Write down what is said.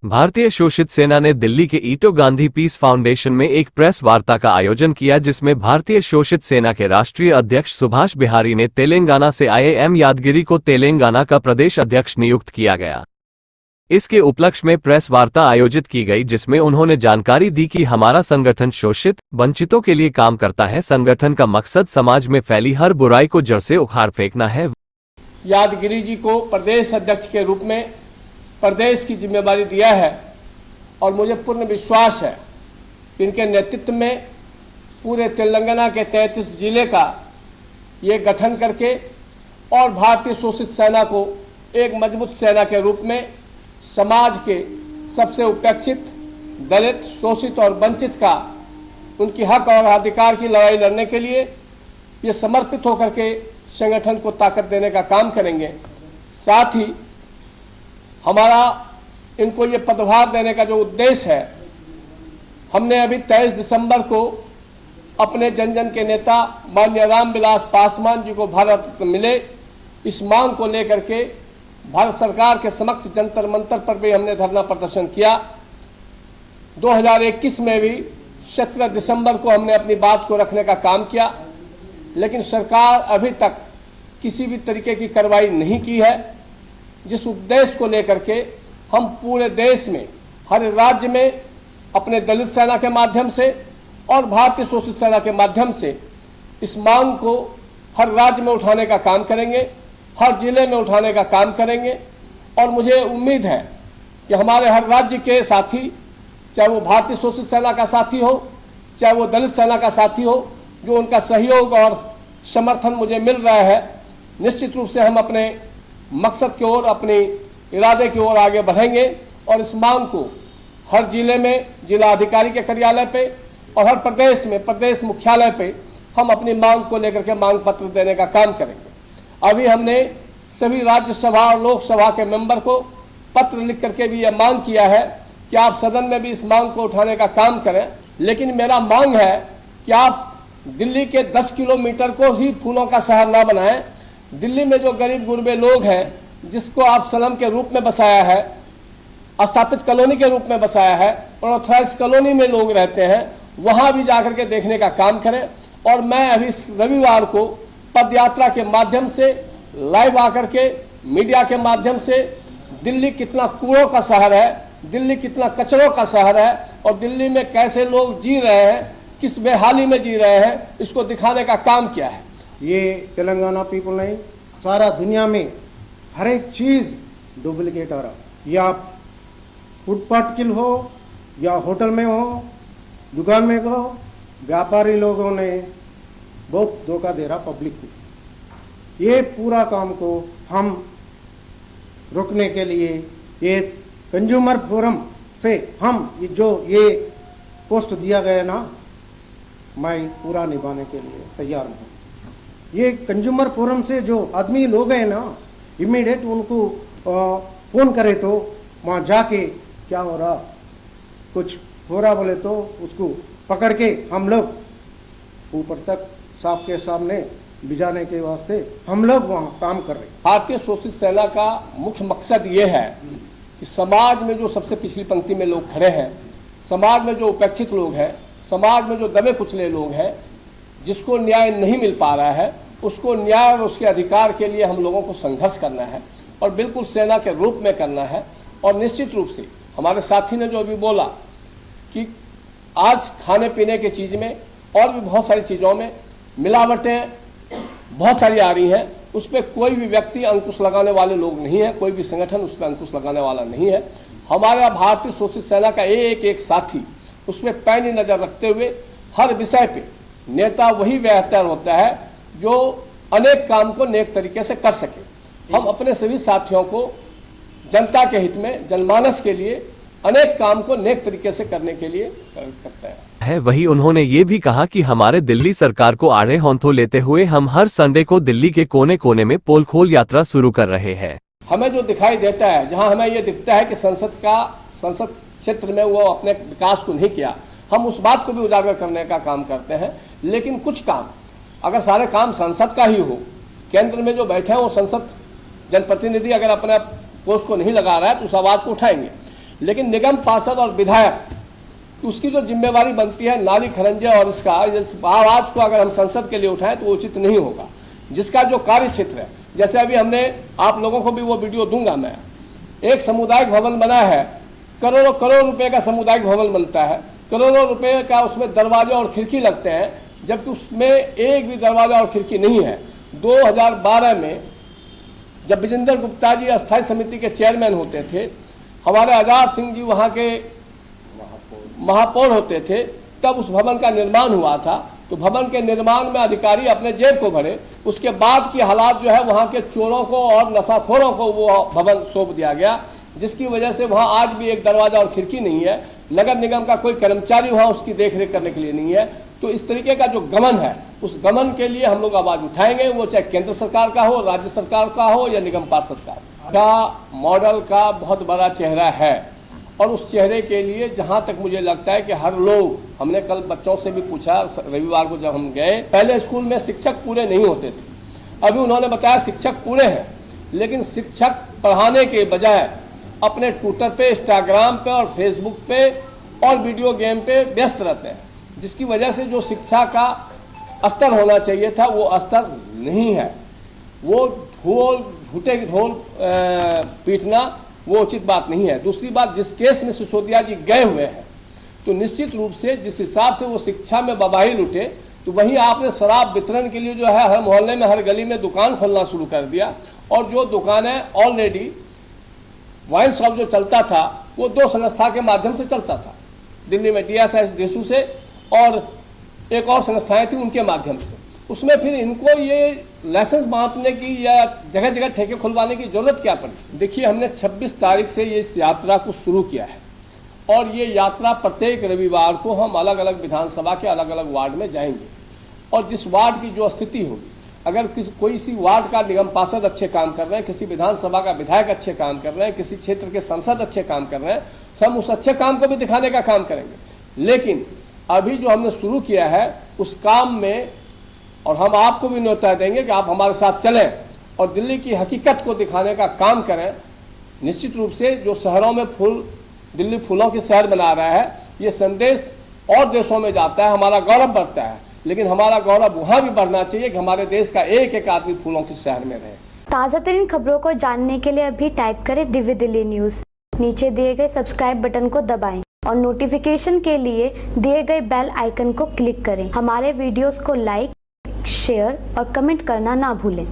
भारतीय शोषित सेना ने दिल्ली के ईटो गांधी पीस फाउंडेशन में एक प्रेस वार्ता का आयोजन किया, जिसमें भारतीय शोषित सेना के राष्ट्रीय अध्यक्ष सुभाष बिहारी ने तेलंगाना से आईआईएम यादगिरी को तेलंगाना का प्रदेश अध्यक्ष नियुक्त किया गया। इसके उपलक्ष्य में प्रेस वार्ता आयोजित की गई, जिसमें उन्होंने जानकारी दी कि हमारा संगठन शोषित वंचितों के लिए काम करता है। संगठन का मकसद समाज में फैली हर बुराई को जड़ से उखाड़ फेंकना है। यादगिरी जी को प्रदेश अध्यक्ष के रूप में प्रदेश की जिम्मेदारी दिया है और मुझे पूर्ण विश्वास है कि इनके नेतृत्व में पूरे तेलंगाना के 33 जिले का ये गठन करके और भारतीय शोषित सेना को एक मजबूत सेना के रूप में समाज के सबसे उपेक्षित, दलित, शोषित और वंचित का उनकी हक और अधिकार की लड़ाई लड़ने के लिए ये समर्पित होकर के संगठन को ताकत देने का काम करेंगे। साथ ही हमारा इनको ये पदभार देने का जो उद्देश्य है, हमने अभी 23 दिसंबर को अपने जन जन के नेता माननीय रामविलास पासवान जी को भारत रत्न मिले, इस मांग को लेकर के भारत सरकार के समक्ष जंतर मंतर पर भी हमने धरना प्रदर्शन किया। 2021 में भी 17 दिसंबर को हमने अपनी बात को रखने का काम किया, लेकिन सरकार अभी तक किसी भी तरीके की कार्रवाई नहीं की है, जिस उद्देश्य को लेकर के हम पूरे देश में हर राज्य में अपने दलित सेना के माध्यम से और भारतीय शोषित सेना के माध्यम से इस मांग को हर राज्य में उठाने का काम करेंगे, हर जिले में उठाने का काम करेंगे। और मुझे उम्मीद है कि हमारे हर राज्य के साथी, चाहे वो भारतीय शोषित सेना का साथी हो, चाहे वो दलित सेना का साथी हो, जो उनका सहयोग और समर्थन मुझे मिल रहा है, निश्चित रूप से हम अपने मकसद की ओर, अपने इरादे की ओर आगे बढ़ेंगे और इस मांग को हर जिले में जिला अधिकारी के कार्यालय पे और हर प्रदेश में प्रदेश मुख्यालय पे हम अपनी मांग को लेकर के मांग पत्र देने का काम करेंगे। अभी हमने सभी राज्यसभा और लोकसभा के मेंबर को पत्र लिख करके भी यह मांग किया है कि आप सदन में भी इस मांग को उठाने का काम करें। लेकिन मेरा मांग है कि आप दिल्ली के 10 किलोमीटर को ही फूलों का शहर ना बनाएं। दिल्ली में जो गरीब गुरबे लोग हैं, जिसको आप स्लम के रूप में बसाया है, स्थापित कॉलोनी के रूप में बसाया है और ऑथराइज कॉलोनी में लोग रहते हैं, वहां भी जाकर के देखने का काम करें। और मैं अभी रविवार को पदयात्रा के माध्यम से लाइव आकर के मीडिया के माध्यम से दिल्ली कितना कूड़ों का शहर है, दिल्ली कितना कचरों का शहर है और दिल्ली में कैसे लोग जी रहे हैं, किस बेहाली में जी रहे हैं, इसको दिखाने का काम किया है। ये तेलंगाना पीपल नहीं, सारा दुनिया में हर एक चीज़ डुप्लीकेट आ रहा। या फुटपाथ किल हो या होटल में हो, दुकान में हो, व्यापारी लोगों ने बहुत धोखा दे रहा पब्लिक को। ये पूरा काम को हम रोकने के लिए ये कंज्यूमर फोरम से हम ये पोस्ट दिया गया ना, मैं पूरा निभाने के लिए तैयार हूँ। ये कंज्यूमर फोरम से जो आदमी लोग हैं ना, इमीडिएट उनको फ़ोन करे तो वहाँ जाके क्या हो रहा, कुछ हो रहा बोले तो उसको पकड़ के हम लोग ऊपर तक साफ के सामने भिजाने के वास्ते हम लोग वहाँ काम कर रहे हैं। भारतीय शोषित सेना का मुख्य मकसद ये है कि समाज में जो सबसे पिछली पंक्ति में लोग खड़े हैं, समाज में जो उपेक्षित लोग हैं, समाज में जो दबे कुचले लोग हैं, जिसको न्याय नहीं मिल पा रहा है, उसको न्याय और उसके अधिकार के लिए हम लोगों को संघर्ष करना है और बिल्कुल सेना के रूप में करना है। और निश्चित रूप से हमारे साथी ने जो अभी बोला कि आज खाने पीने की चीज़ में और भी बहुत सारी चीज़ों में मिलावटें बहुत सारी आ रही हैं, उस पर कोई भी व्यक्ति अंकुश लगाने वाले लोग नहीं है, कोई भी संगठन उस पर अंकुश लगाने वाला नहीं है। हमारा भारतीय शोषित सेना का एक साथी उस पर पैनी नज़र रखते हुए हर विषय पे नेता वही बेहतर होता है जो अनेक काम को नेक तरीके से कर सके। हम अपने सभी साथियों को जनता के हित में, जनमानस के लिए अनेक काम को नेक तरीके से करने के लिए करते हैं। वही उन्होंने ये भी कहा कि हमारे दिल्ली सरकार को आड़े हाथों लेते हुए हम हर संडे को दिल्ली के कोने कोने में पोल खोल यात्रा शुरू कर रहे हैं। हमें जो दिखाई देता है, जहां हमें ये दिखता है कि संसद क्षेत्र में वो अपने विकास को नहीं किया, हम उस बात को भी उजागर करने का काम करते हैं। लेकिन कुछ काम, अगर सारे काम संसद का ही हो, केंद्र में जो बैठे हैं वो संसद जनप्रतिनिधि अगर अपना पोस्ट को नहीं लगा रहा है तो उस आवाज़ को उठाएंगे। लेकिन निगम पार्षद और विधायक उसकी जो जिम्मेवारी बनती है नाली खरंजे और इसका इस आवाज को अगर हम संसद के लिए उठाएं तो उचित नहीं होगा। जिसका जो कार्य क्षेत्र है, जैसे अभी हमने आप लोगों को भी वो वीडियो दूंगा मैं, एक सामुदायिक भवन बना है, करोड़ों करोड़ रुपए का सामुदायिक भवन बनता है, करोड़ों रुपए का उसमें दरवाजे और खिड़की लगते हैं, जबकि उसमें एक भी दरवाजा और खिड़की नहीं है। 2012 में जब विजेंद्र गुप्ता जी अस्थायी समिति के चेयरमैन होते थे, हमारे आजाद सिंह जी वहाँ के महापौर होते थे, तब उस भवन का निर्माण हुआ था। तो भवन के निर्माण में अधिकारी अपने जेब को भरे, उसके बाद की हालात जो है वहाँ के चोरों को और नशाखोरों को वो भवन सौंप दिया गया, जिसकी वजह से वहाँ आज भी एक दरवाजा और खिड़की नहीं है। नगर निगम का कोई कर्मचारी वहाँ उसकी देखरेख करने के लिए नहीं है। तो इस तरीके का जो गमन है, उस गमन के लिए हम लोग आवाज उठाएंगे, वो चाहे केंद्र सरकार का हो, राज्य सरकार का हो या निगम पार्षद का मॉडल का बहुत बड़ा चेहरा है। और उस चेहरे के लिए जहां तक मुझे लगता है कि हर लोग, हमने कल बच्चों से भी पूछा रविवार को जब हम गए, पहले स्कूल में शिक्षक पूरे नहीं होते थे, अभी उन्होंने बताया शिक्षक पूरे हैं, लेकिन शिक्षक पढ़ाने के बजाय अपने ट्विटर पे, इंस्टाग्राम पे और फेसबुक पे और वीडियो गेम पे व्यस्त रहते हैं, जिसकी वजह से जो शिक्षा का स्तर होना चाहिए था वो स्तर नहीं है। वो झूठे ढोल पीटना वो उचित बात नहीं है। दूसरी बात, जिस केस में सिसोदिया जी गए हुए हैं, तो निश्चित रूप से जिस हिसाब से वो शिक्षा में बबाही लुटे, तो वहीं आपने शराब वितरण के लिए जो है हर मोहल्ले में, हर गली में दुकान खोलना शुरू कर दिया। और जो दुकानें ऑलरेडी वाइन शॉप जो चलता था वो 2 संस्था के माध्यम से चलता था, दिल्ली में DSS डेसू से और एक और संस्थाएं थी उनके माध्यम से। उसमें फिर इनको ये लाइसेंस बांटने की या जगह जगह ठेके खुलवाने की जरूरत क्या पड़ी? देखिए, हमने 26 तारीख से ये इस यात्रा को शुरू किया है और ये यात्रा प्रत्येक रविवार को हम अलग अलग विधानसभा के अलग अलग वार्ड में जाएंगे। और जिस वार्ड की जो स्थिति होगी, अगर कोई इसी वार्ड का निगम पार्षद अच्छे काम कर रहे हैं, किसी विधानसभा का विधायक अच्छे काम कर रहे हैं, किसी क्षेत्र के सांसद अच्छे काम कर रहे हैं, तो हम उस अच्छे काम को भी दिखाने का काम करेंगे। लेकिन अभी जो हमने शुरू किया है उस काम में, और हम आपको भी न्योता देंगे कि आप हमारे साथ चलें और दिल्ली की हकीकत को दिखाने का काम करें। निश्चित रूप से जो शहरों में दिल्ली फूलों की शहर बना रहा है, ये संदेश और देशों में जाता है, हमारा गौरव बढ़ता है। लेकिन हमारा गौरव वहाँ भी बढ़ना चाहिए कि हमारे देश का एक एक आदमी फूलों के शहर में रहे। ताज़ा तरीन खबरों को जानने के लिए अभी टाइप करें दिव्य दिल्ली न्यूज़। नीचे दिए गए सब्सक्राइब बटन को दबाएं और नोटिफिकेशन के लिए दिए गए बेल आइकन को क्लिक करें। हमारे वीडियोस को लाइक, शेयर और कमेंट करना ना भूलें।